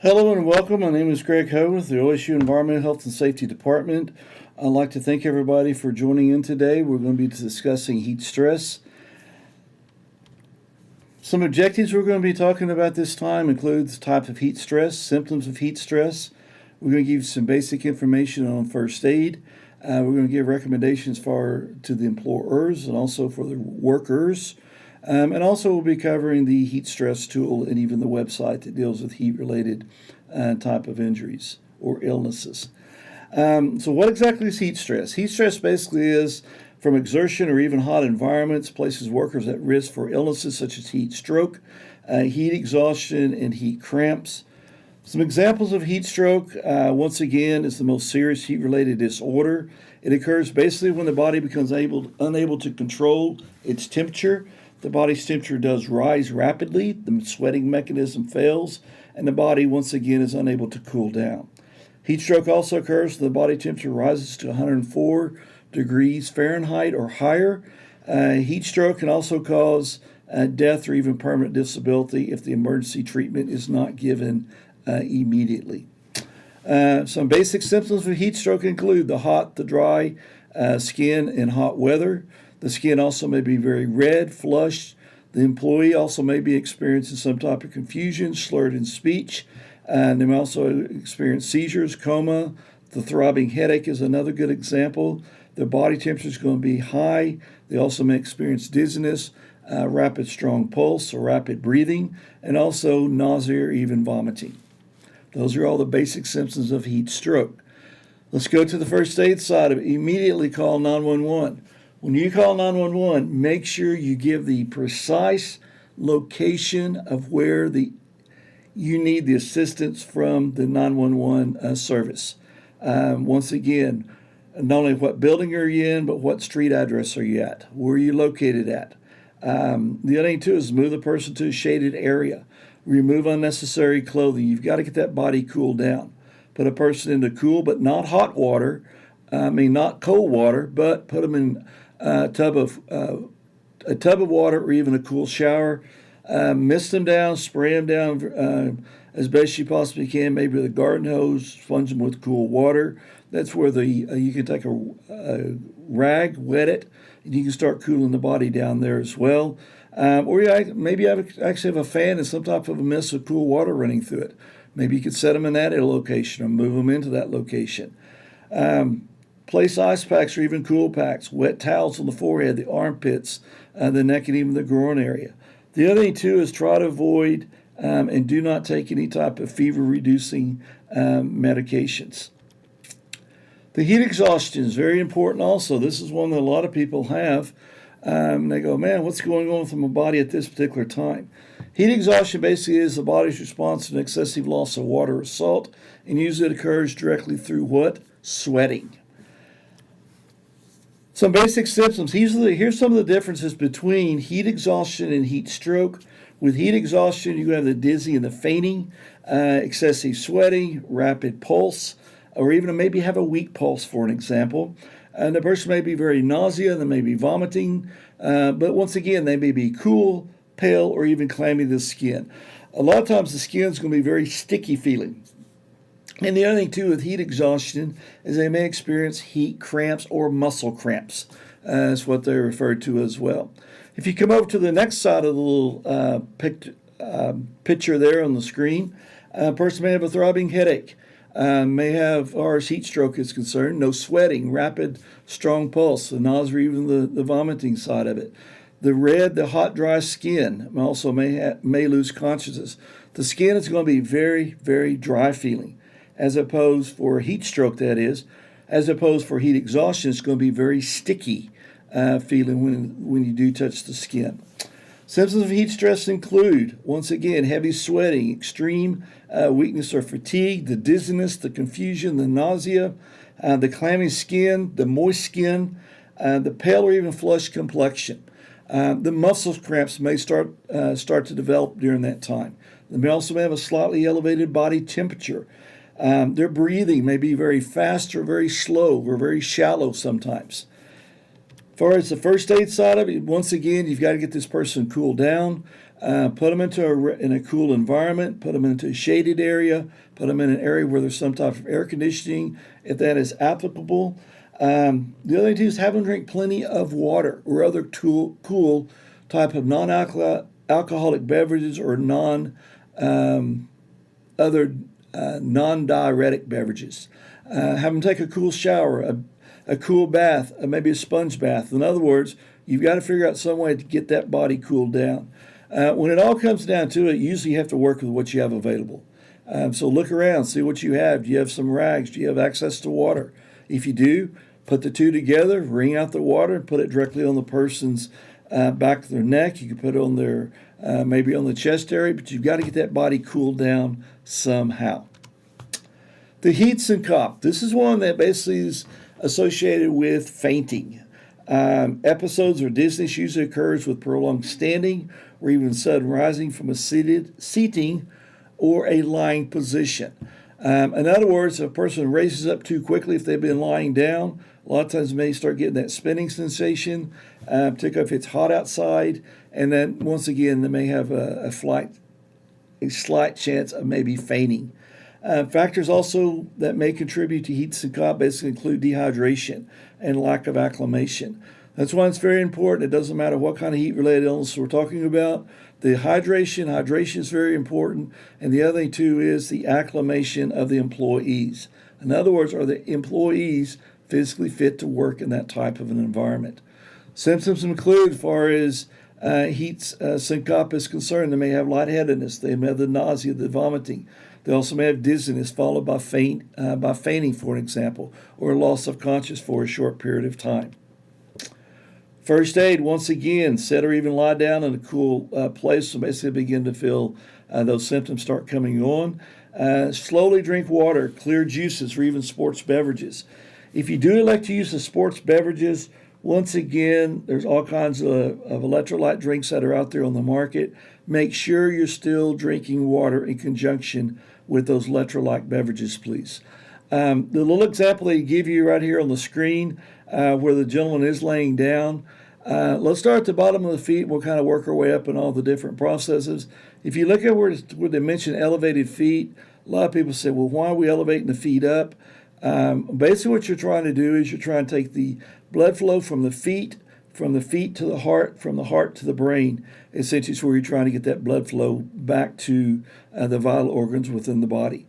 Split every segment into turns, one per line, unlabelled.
Hello and welcome. My name is Greg Ho with the OSU Environmental Health and Safety Department. I'd like to thank everybody for joining in today. We're going to be discussing heat stress. Some objectives we're going to be talking about this time include the type of heat stress, symptoms of heat stress. We're going to give you some basic information on first aid. We're going to give recommendations to the employers and also for the workers. And also we'll be covering the heat stress tool and even the website that deals with heat-related type of injuries or illnesses. So what exactly is heat stress? Heat stress basically is from exertion or even hot environments, places workers at risk for illnesses such as heat stroke, heat exhaustion, and heat cramps. Some examples of heat stroke, once again, is the most serious heat-related disorder. It occurs basically when the body becomes unable to control its temperature. The body's temperature does rise rapidly, the sweating mechanism fails, and the body once again is unable to cool down. Heat stroke also occurs when the body temperature rises to 104 degrees Fahrenheit or higher. Heat stroke can also cause death or even permanent disability if the emergency treatment is not given immediately. Some basic symptoms of heat stroke include the hot, the dry skin in hot weather. The skin also may be very red, flushed. The employee also may be experiencing some type of confusion, slurred in speech. And they may also experience seizures, coma. The throbbing headache is another good example. Their body temperature is going to be high. They also may experience dizziness, rapid strong pulse or rapid breathing, and also nausea or even vomiting. Those are all the basic symptoms of heat stroke. Let's go to the first aid side of it. Immediately call 911. When you call 911, make sure you give the precise location of where you need the assistance from the 911 service. Once again, not only what building are you in, but what street address are you at? Where are you located at? The other thing, too, is move the person to a shaded area. Remove unnecessary clothing. You've got to get that body cooled down. Put a person into cool but not hot water. Not cold water, but put them in a tub of water or even a cool shower. Mist them down, spray them down as best you possibly can. Maybe with a garden hose, sponge them with cool water. That's where you can take a rag, wet it, and you can start cooling the body down there as well. Or you maybe actually have a fan and some type of a mist with cool water running through it. Maybe you could set them in that location or move them into that location. Place ice packs or even cool packs, wet towels on the forehead, the armpits, the neck, and even the groin area. The other thing, too, is try to avoid and do not take any type of fever-reducing medications. The heat exhaustion is very important also. This is one that a lot of people have. They go, man, what's going on with my body at this particular time? Heat exhaustion basically is the body's response to an excessive loss of water or salt, and usually it occurs directly through what? Sweating. Some basic symptoms. Here's some of the differences between heat exhaustion and heat stroke. With heat exhaustion, you have the dizzy and the fainting, excessive sweating, rapid pulse, or even maybe have a weak pulse, for an example. And the person may be very nauseous, they may be vomiting, but once again, they may be cool, pale, or even clammy to the skin. A lot of times the skin is going to be very sticky feeling. And the other thing, too, with heat exhaustion is they may experience heat cramps or muscle cramps. That's what they're referred to as well. If you come over to the next side of the little picture there on the screen, a person may have a throbbing headache, may have, as far as heat stroke is concerned, no sweating, rapid, strong pulse, the nausea, even the vomiting side of it. The hot, dry skin also may lose consciousness. The skin is going to be very, very dry feeling. As opposed for heat stroke, that is, as opposed for heat exhaustion, it's going to be very sticky feeling when you do touch the skin. Symptoms of heat stress include, once again, heavy sweating, extreme weakness or fatigue, the dizziness, the confusion, the nausea, the clammy skin, the moist skin, the pale or even flushed complexion. The muscle cramps may start to develop during that time. They may also have a slightly elevated body temperature. Their breathing may be very fast or very slow or very shallow sometimes. As far as the first aid side of it, once again, you've got to get this person cooled down, put them in a cool environment, put them into a shaded area, put them in an area where there's some type of air conditioning, if that is applicable. The other thing too is have them drink plenty of water or other cool type of non-alcoholic beverages or non-diuretic beverages. Have them take a cool shower, a cool bath, maybe a sponge bath. In other words, you've got to figure out some way to get that body cooled down. When it all comes down to it, usually you have to work with what you have available. So look around, see what you have. Do you have some rags? Do you have access to water? If you do, put the two together, wring out the water, and put it directly on the person's back of their neck. You can put it on their maybe on the chest area, but you've got to get that body cooled down somehow. The heat syncope. This is one that basically is associated with fainting. Episodes or dizziness usually occurs with prolonged standing or even sudden rising from a seating or a lying position. In other words, if a person raises up too quickly, if they've been lying down, a lot of times they may start getting that spinning sensation, particularly if it's hot outside, and then once again they may have a slight chance of maybe fainting. Factors also that may contribute to heat syncope basically include dehydration and lack of acclimation. That's why it's very important. It doesn't matter what kind of heat-related illness we're talking about. The hydration is very important. And the other thing, too, is the acclimation of the employees. In other words, are the employees physically fit to work in that type of an environment? Symptoms include, as far as heat syncope is concerned, they may have lightheadedness, they may have the nausea, the vomiting. They also may have dizziness followed by fainting, for an example, or loss of consciousness for a short period of time. First aid, once again, sit or even lie down in a cool place so basically begin to feel those symptoms start coming on. Slowly drink water, clear juices, or even sports beverages. If you do elect to use the sports beverages, once again, there's all kinds of electrolyte drinks that are out there on the market. Make sure you're still drinking water in conjunction with those electrolyte beverages, please. The little example they give you right here on the screen where the gentleman is laying down, let's start at the bottom of the feet. We'll kind of work our way up in all the different processes. If you look at where they mention elevated feet, a lot of people say, well, why are we elevating the feet up? Basically what you're trying to do is you're trying to take the blood flow from the feet to the heart, from the heart to the brain. Essentially, it's where you're trying to get that blood flow back to the vital organs within the body.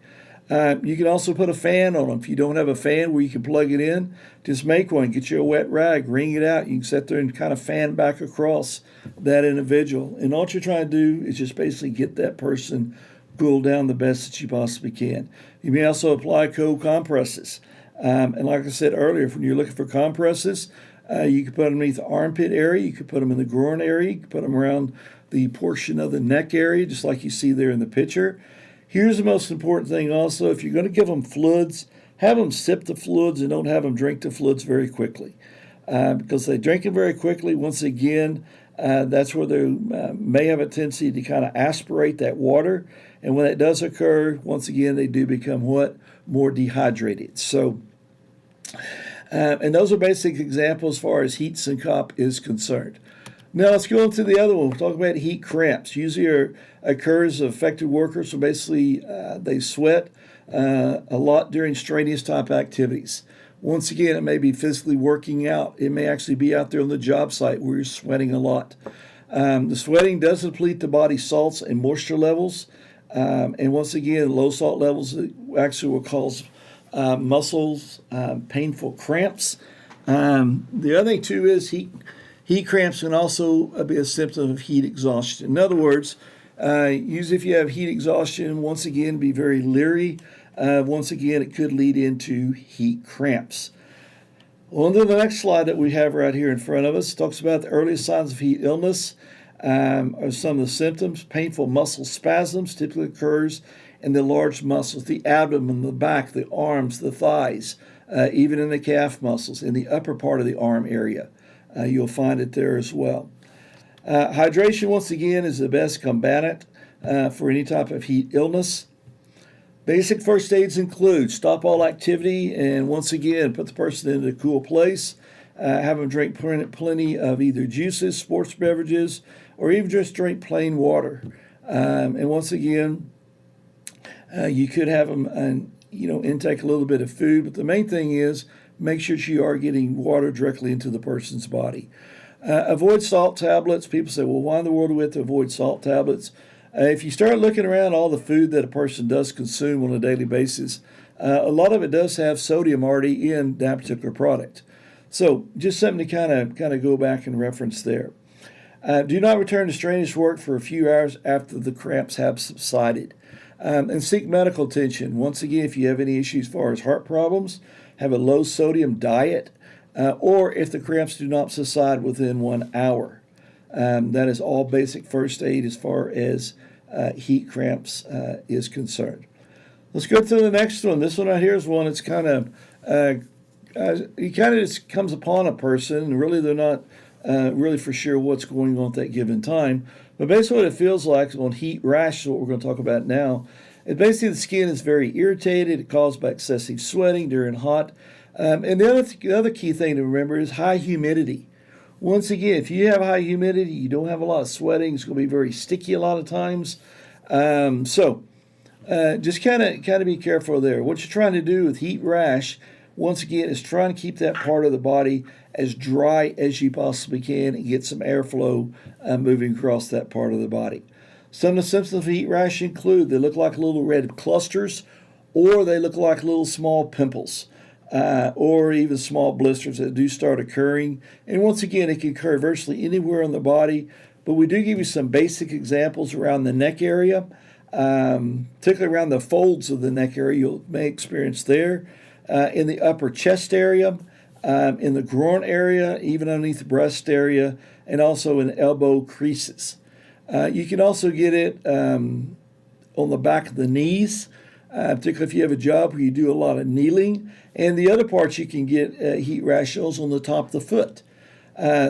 You can also put a fan on them. If you don't have a fan where you can plug it in, just make one. Get you a wet rag, wring it out. You can sit there and kind of fan back across that individual. And all you're trying to do is just basically get that person cooled down the best that you possibly can. You may also apply cold compresses. And like I said earlier, when you're looking for compresses, you can put them underneath the armpit area. You can put them in the groin area. You can put them around the portion of the neck area, just like you see there in the picture. Here's the most important thing also. If you're going to give them fluids, have them sip the fluids and don't have them drink the fluids very quickly. Because they drink it very quickly, once again, that's where they may have a tendency to kind of aspirate that water. And when that does occur, once again, they do become what? More dehydrated. So, and those are basic examples as far as heat syncope is concerned. Now let's go into the other one. We'll talk about heat cramps. Usually occurs of affected workers. So basically, they sweat a lot during strenuous type activities. Once again, it may be physically working out. It may actually be out there on the job site where you're sweating a lot. The sweating does deplete the body's salts and moisture levels. And once again, low salt levels actually will cause muscles, painful cramps. The other thing too is heat cramps can also be a symptom of heat exhaustion. In other words, usually if you have heat exhaustion, once again, be very leery. Once again, it could lead into heat cramps. On to the next slide that we have right here in front of us. Talks about the earliest signs of heat illness. Are some of the symptoms. Painful muscle spasms typically occurs in the large muscles, the abdomen, the back, the arms, the thighs, even in the calf muscles, in the upper part of the arm area. You'll find it there as well. Hydration, once again, is the best combatant for any type of heat illness. Basic first aids include stop all activity and once again put the person in a cool place. Have them drink plenty of either juices, sports beverages, or even just drink plain water. And once again, you could have them, intake a little bit of food, but the main thing is make sure you are getting water directly into the person's body. Avoid salt tablets. People say, well, why in the world do we have to avoid salt tablets? If you start looking around all the food that a person does consume on a daily basis, a lot of it does have sodium already in that particular product. So just something to kind of go back and reference there. Do not return to strenuous work for a few hours after the cramps have subsided. And seek medical attention. Once again, if you have any issues as far as heart problems, have a low sodium diet, or if the cramps do not subside within 1 hour. That is all basic first aid as far as heat cramps is concerned. Let's go to the next one. This one right here is one that's it kind of just comes upon a person, and really they're not really for sure what's going on at that given time. But basically what it feels like on heat rash is what we're going to talk about now. And basically the skin is very irritated, caused by excessive sweating during hot. And the other key thing to remember is high humidity. Once again, if you have high humidity, you don't have a lot of sweating, it's going to be very sticky a lot of times. Just kind of be careful there. What you're trying to do with heat rash, once again, is trying to keep that part of the body as dry as you possibly can and get some airflow moving across that part of the body. Some of the symptoms of heat rash include they look like little red clusters, or they look like little small pimples, or even small blisters that do start occurring. And once again, it can occur virtually anywhere on the body, but we do give you some basic examples around the neck area, particularly around the folds of the neck area you may experience there, in the upper chest area, in the groin area, even underneath the breast area, and also in elbow creases. You can also get it on the back of the knees, particularly if you have a job where you do a lot of kneeling. And the other parts you can get heat rashes on the top of the foot.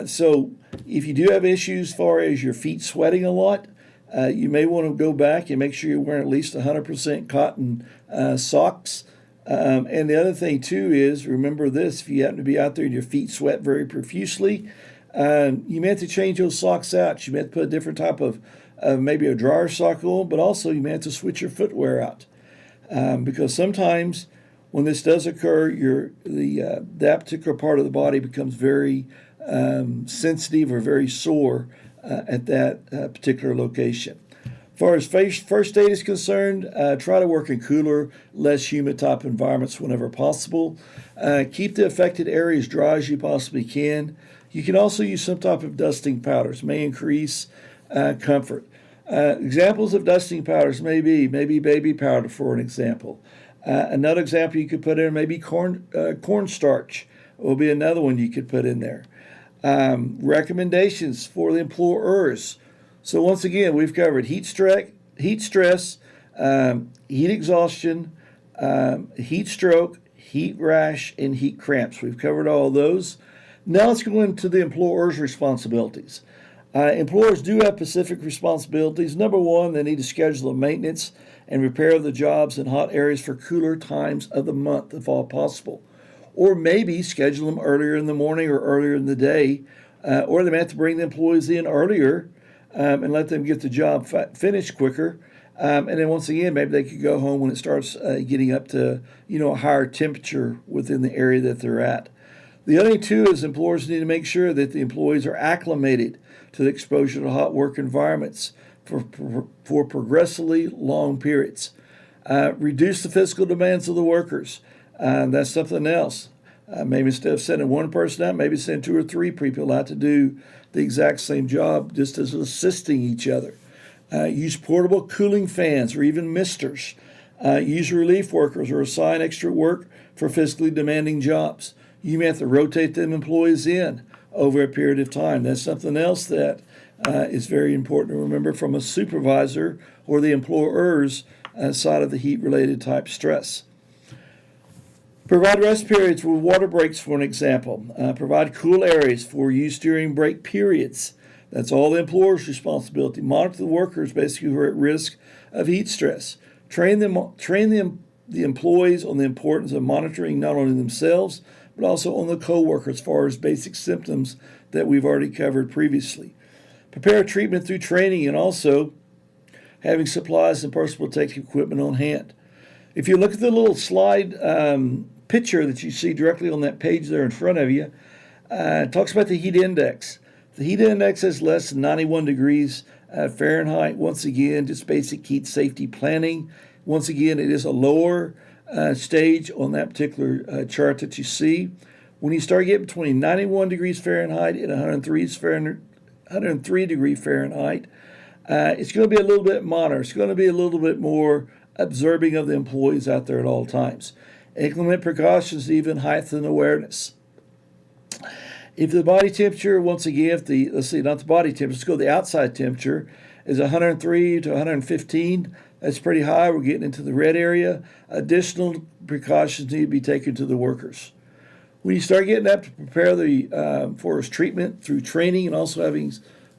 So if you do have issues as far as your feet sweating a lot, you may want to go back and make sure you're wearing at least 100% cotton socks. And the other thing, too, is remember this: if you happen to be out there and your feet sweat very profusely, you may have to change those socks out. You may have to put a different type of maybe a dryer sock on, but also you may have to switch your footwear out. Because sometimes when this does occur, that particular part of the body becomes very sensitive or very sore at that particular location. As far as first aid is concerned, try to work in cooler, less humid type environments whenever possible. Keep the affected areas dry as you possibly can. You can also use some type of dusting powders, may increase comfort. Examples of dusting powders may be baby powder, for an example. Another example you could put in maybe cornstarch will be another one you could put in there. Recommendations for the employers. So once again, we've covered heat stress, heat exhaustion, heat stroke, heat rash, and heat cramps. We've covered all of those. Now let's go into the employer's responsibilities. Employers do have specific responsibilities. Number one, they need to schedule the maintenance and repair of the jobs in hot areas for cooler times of the month, if all possible. Or maybe schedule them earlier in the morning or earlier in the day, or they may have to bring the employees in earlier and let them get the job finished quicker. And then once again, maybe they could go home when it starts getting up to a higher temperature within the area that they're at. The other thing, too, is employers need to make sure that the employees are acclimated to the exposure to hot work environments for progressively long periods. Reduce the physical demands of the workers. That's something else. Maybe instead of sending one person out, maybe send 2 or 3 people out to do the exact same job, just as assisting each other. Use portable cooling fans or even misters. Use relief workers or assign extra work for physically demanding jobs. You may have to rotate them employees in over a period of time. That's something else that is very important to remember from a supervisor or the employer's side of the heat-related type stress. Provide rest periods with water breaks, for an example. Provide cool areas for use during break periods. That's all the employer's responsibility. Monitor the workers basically who are at risk of heat stress. Train the employees on the importance of monitoring not only themselves, but also on the coworker as far as basic symptoms that we've already covered previously. Prepare treatment through training and also having supplies and personal protective equipment on hand. If you look at the little slide picture that you see directly on that page there in front of you, it talks about the heat index. The heat index is less than 91 degrees Fahrenheit. Once again, just basic heat safety planning. Once again, it is a lower stage on that particular chart that you see. When you start getting between 91 degrees Fahrenheit and 103 degree Fahrenheit, it's going to be a little bit moderate. It's going to be a little bit more observing of the employees out there at all times. Implement precautions to even heighten awareness. If the body temperature, once again, let's see, not the body temperature, let's go the outside temperature, is 103 to 115, that's pretty high. We're getting into the red area. Additional precautions need to be taken to the workers. When you start getting up to prepare for treatment through training and also having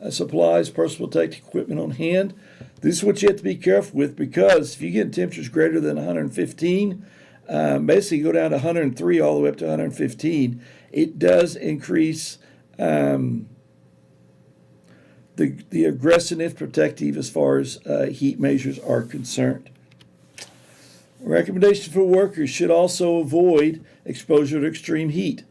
supplies, personal protective equipment on hand, this is what you have to be careful with, because if you get temperatures greater than 115, basically go down to 103 all the way up to 115, it does increase the aggressiveness protective as far as heat measures are concerned. Recommendations for workers should also avoid exposure to extreme heat.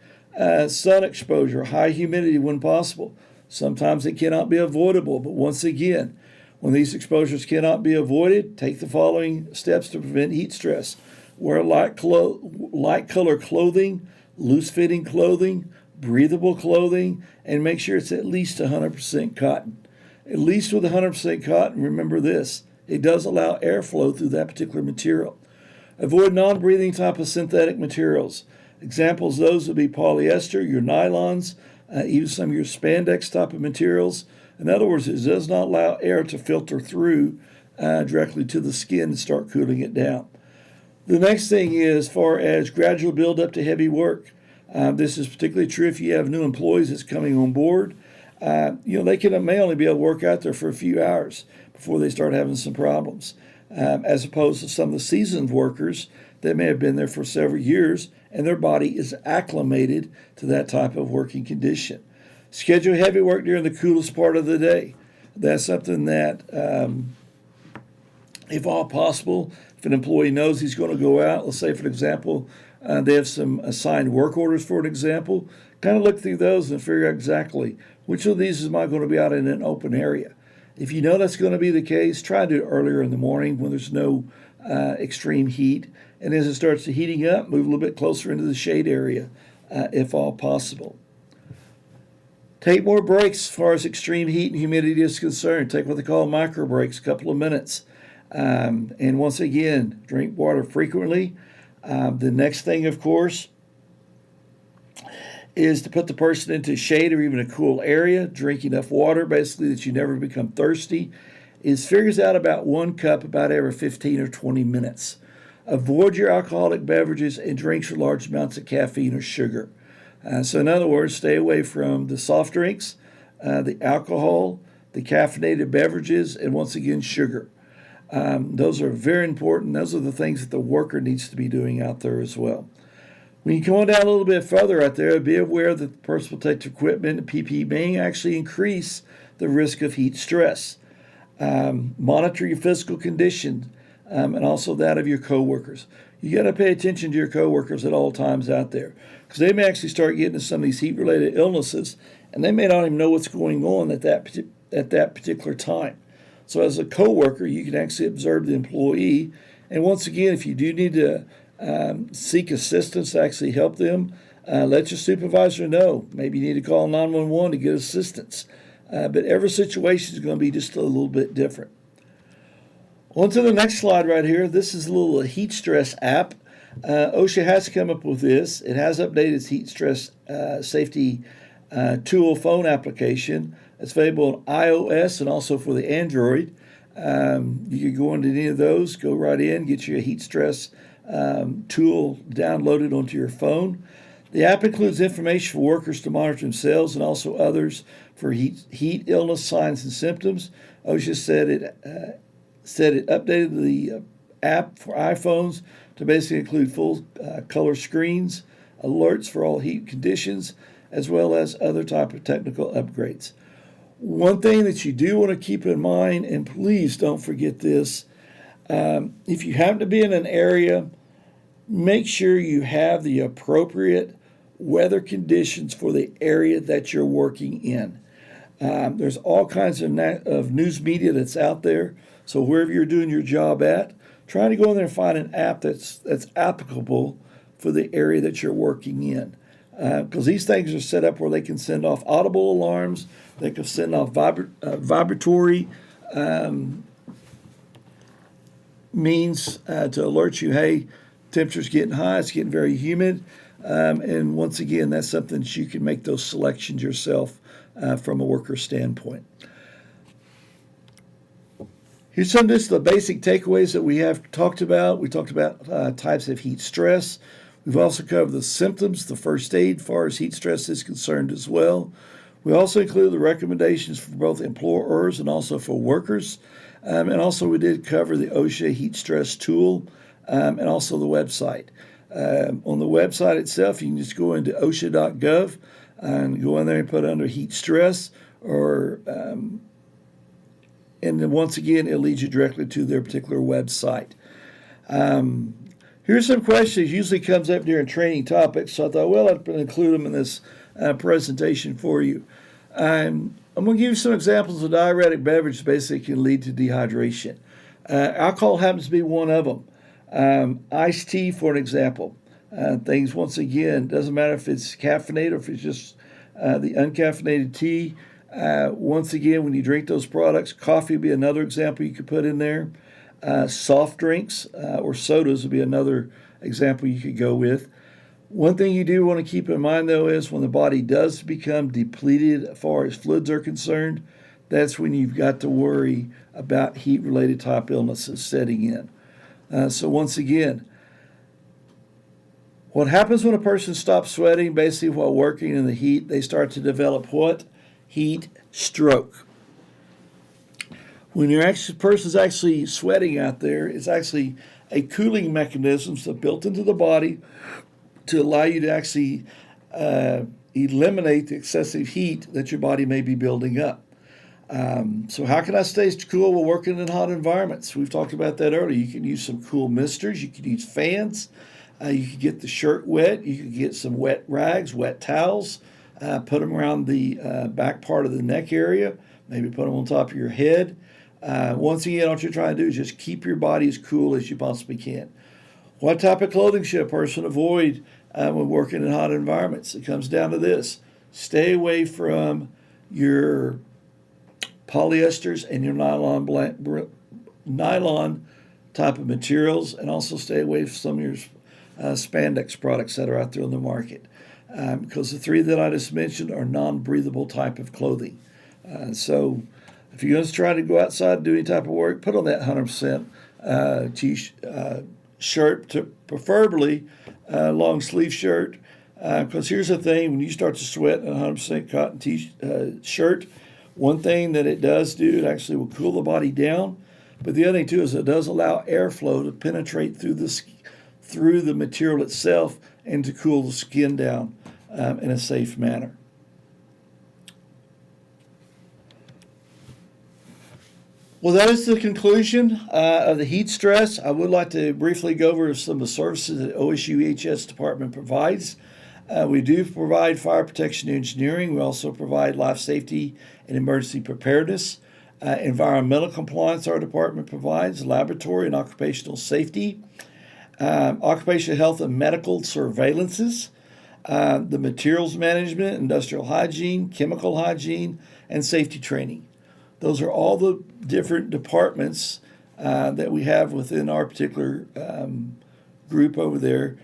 Sun exposure, high humidity when possible. Sometimes it cannot be avoidable, but once again, when these exposures cannot be avoided, take the following steps to prevent heat stress. Wear light color clothing, loose-fitting clothing, breathable clothing, and make sure it's at least 100% cotton. At least with 100% cotton, remember this, it does allow airflow through that particular material. Avoid non-breathing type of synthetic materials. Examples of those would be polyester, your nylons, even some of your spandex type of materials. In other words, it does not allow air to filter through directly to the skin and start cooling it down. The next thing is as far as gradual build up to heavy work. This is particularly true if you have new employees that's coming on board. They may only be able to work out there for a few hours before they start having some problems, as opposed to some of the seasoned workers that may have been there for several years and their body is acclimated to that type of working condition. Schedule heavy work during the coolest part of the day. That's something that, if all possible, if an employee knows he's going to go out, let's say, for example, they have some assigned work orders, for an example, kind of look through those and figure out exactly which of these am I going to be out in an open area. If you know that's going to be the case, try to do it earlier in the morning when there's no extreme heat. And as it starts to heating up, move a little bit closer into the shade area, if all possible. Take more breaks as far as extreme heat and humidity is concerned. Take what they call micro breaks, a couple of minutes. And once again, drink water frequently. The next thing, of course, is to put the person into shade or even a cool area. Drink enough water, basically, that you never become thirsty. It figures out about 1 cup about every 15 or 20 minutes. Avoid your alcoholic beverages and drinks with large amounts of caffeine or sugar. So in other words, stay away from the soft drinks, the alcohol, the caffeinated beverages, and once again, sugar. Those are very important. Those are the things that the worker needs to be doing out there as well. When you come on down a little bit further out there, be aware that the personal protective equipment and PPE may actually increase the risk of heat stress. Monitor your physical condition and also that of your coworkers. You got to pay attention to your coworkers at all times out there, because they may actually start getting some of these heat-related illnesses, and they may not even know what's going on at that particular time. So as a coworker, you can actually observe the employee, and once again, if you do need to seek assistance to actually help them, let your supervisor know. Maybe you need to call 911 to get assistance. But every situation is going to be just a little bit different. On to the next slide right here. This is a little heat stress app. OSHA has come up with this. It has updated its heat stress safety tool phone application. It's available on iOS and also for the Android. You can go into any of those, go right in, get your heat stress tool downloaded onto your phone. The app includes information for workers to monitor themselves and also others for heat illness signs and symptoms. OSHA said it updated the app for iPhones to basically include full color screens, alerts for all heat conditions, as well as other type of technical upgrades. One thing that you do want to keep in mind, and please don't forget this, if you happen to be in an area, make sure you have the appropriate weather conditions for the area that you're working in. There's all kinds of news media that's out there. So wherever you're doing your job at, try to go in there and find an app that's applicable for the area that you're working in. Because these things are set up where they can send off audible alarms, they can send off vibratory means to alert you, hey, temperature's getting high, it's getting very humid. And once again, that's something that you can make those selections yourself from a worker standpoint. Here's some of the basic takeaways that we have talked about. We talked about types of heat stress. We've also covered the symptoms, the first aid, as far as heat stress is concerned as well. We also include the recommendations for both employers and also for workers. And also we did cover the OSHA heat stress tool and also the website. On the website itself, you can just go into OSHA.gov and go in there and put under heat stress, or and then once again, it leads you directly to their particular website. Here's some questions. Usually comes up during training topics, so I thought, well, I'd include them in this presentation for you. I'm going to give you some examples of diuretic beverages basically can lead to dehydration. Alcohol happens to be one of them. Iced tea, for an example. Things, once again, doesn't matter if it's caffeinated or if it's just the uncaffeinated tea. Once again, when you drink those products, coffee would be another example you could put in there. Soft drinks or sodas would be another example you could go with. One thing you do want to keep in mind, though, is when the body does become depleted as far as fluids are concerned, that's when you've got to worry about heat-related type illnesses setting in. So once again, what happens when a person stops sweating, basically while working in the heat, they start to develop what? Heat stroke. When your person's actually sweating out there, it's actually a cooling mechanism so built into the body to allow you to actually eliminate the excessive heat that your body may be building up. So how can I stay cool while working in hot environments? We've talked about that earlier. You can use some cool misters. You can use fans. You can get the shirt wet. You can get some wet rags, wet towels. Put them around the back part of the neck area. Maybe put them on top of your head. Once again, what you're trying to do is just keep your body as cool as you possibly can. What type of clothing should a person avoid when working in hot environments? It comes down to this. Stay away from your polyesters and your nylon type of materials, and also stay away from some of your spandex products that are out there on the market. Because the three that I just mentioned are non-breathable type of clothing. So if you're going to try to go outside and do any type of work, put on that 100% shirt, preferably long sleeve shirt. Because here's the thing, when you start to sweat in a 100% cotton shirt, one thing that it does do, it actually will cool the body down. But the other thing too is it does allow airflow to penetrate through the material itself and to cool the skin down in a safe manner. Well, that is the conclusion of the heat stress. I would like to briefly go over some of the services that OSU EHS department provides. We do provide fire protection engineering. We also provide life safety and emergency preparedness. Environmental compliance our department provides, laboratory and occupational safety, occupational health and medical surveillances, the materials management, industrial hygiene, chemical hygiene, and safety training. Those are all the different departments that we have within our particular group over there.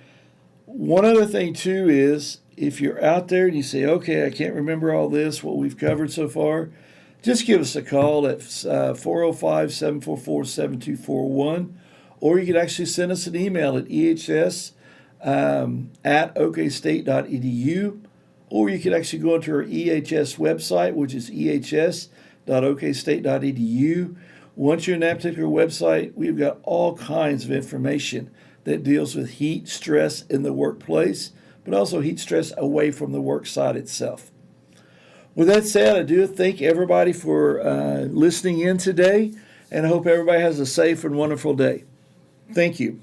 One other thing, too, is if you're out there and you say, okay, I can't remember all this, what we've covered so far, just give us a call at 405-744-7241, or you can actually send us an email at ehs at okstate.edu, or you can actually go into our EHS website, which is ehs.okstate.edu. Once you're in that particular website, we've got all kinds of information that deals with heat stress in the workplace, but also heat stress away from the work site itself. With that said, I do thank everybody for listening in today, and I hope everybody has a safe and wonderful day. Thank you.